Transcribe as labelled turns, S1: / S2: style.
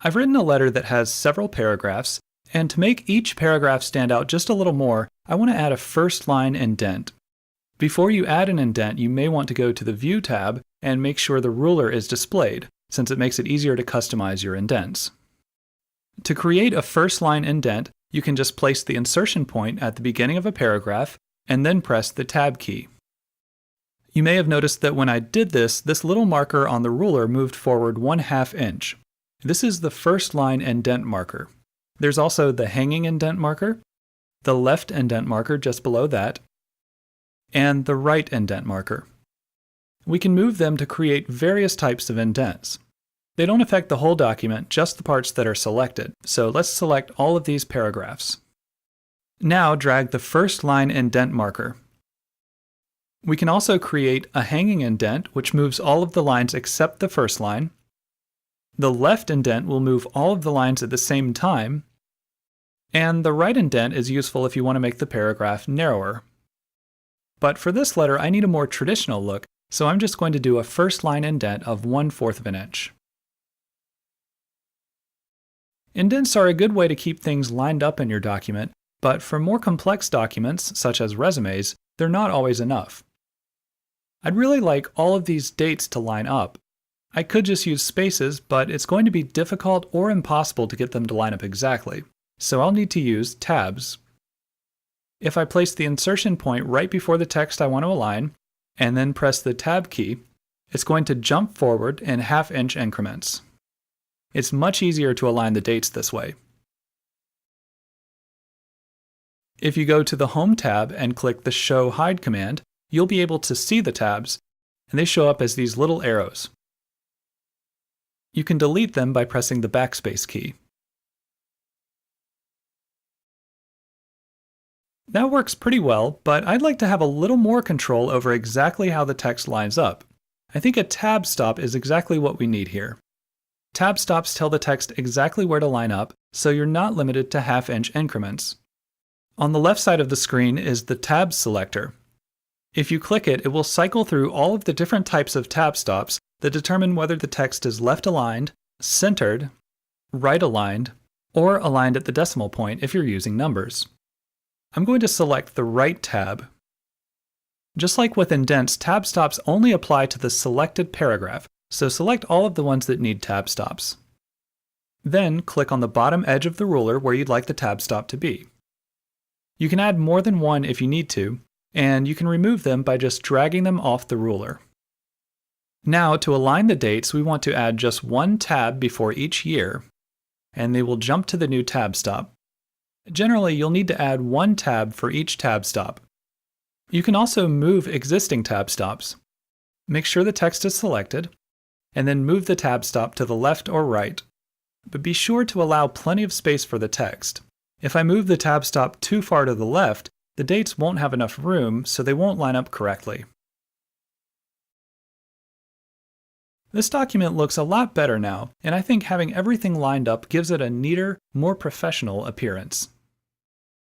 S1: I've written a letter that has several paragraphs, and to make each paragraph stand out just a little more, I want to add a first line indent. Before you add an indent, you may want to go to the View tab and make sure the ruler is displayed, since it makes it easier to customize your indents. To create a first line indent, you can just place the insertion point at the beginning of a paragraph and then press the Tab key. You may have noticed that when I did this little marker on the ruler moved forward 1/2 inch. This is the first line indent marker. There's also the hanging indent marker, the left indent marker just below that, and the right indent marker. We can move them to create various types of indents. They don't affect the whole document, just the parts that are selected, so let's select all of these paragraphs. Now drag the first line indent marker. We can also create a hanging indent, which moves all of the lines except the first line. The left indent will move all of the lines at the same time, and the right indent is useful if you want to make the paragraph narrower. But for this letter, I need a more traditional look, so I'm just going to do a first line indent of 1/4 of an inch. Indents are a good way to keep things lined up in your document, but for more complex documents, such as resumes, they're not always enough. I'd really like all of these dates to line up. I could just use spaces, but it's going to be difficult or impossible to get them to line up exactly, so I'll need to use tabs. If I place the insertion point right before the text I want to align, and then press the Tab key, it's going to jump forward in 1/2 inch increments. It's much easier to align the dates this way. If you go to the Home tab and click the Show Hide command, you'll be able to see the tabs, and they show up as these little arrows. You can delete them by pressing the backspace key. That works pretty well, but I'd like to have a little more control over exactly how the text lines up. I think a tab stop is exactly what we need here. Tab stops tell the text exactly where to line up, so you're not limited to 1/2 inch increments. On the left side of the screen is the Tabs selector. If you click it, it will cycle through all of the different types of tab stops that determine whether the text is left aligned, centered, right aligned, or aligned at the decimal point if you're using numbers. I'm going to select the right tab. Just like with indents, tab stops only apply to the selected paragraph, so select all of the ones that need tab stops. Then click on the bottom edge of the ruler where you'd like the tab stop to be. You can add more than one if you need to, and you can remove them by just dragging them off the ruler. Now, to align the dates, we want to add just one tab before each year, and they will jump to the new tab stop. Generally, you'll need to add one tab for each tab stop. You can also move existing tab stops. Make sure the text is selected, and then move the tab stop to the left or right. But be sure to allow plenty of space for the text. If I move the tab stop too far to the left, the dates won't have enough room, so they won't line up correctly. This document looks a lot better now, and I think having everything lined up gives it a neater, more professional appearance.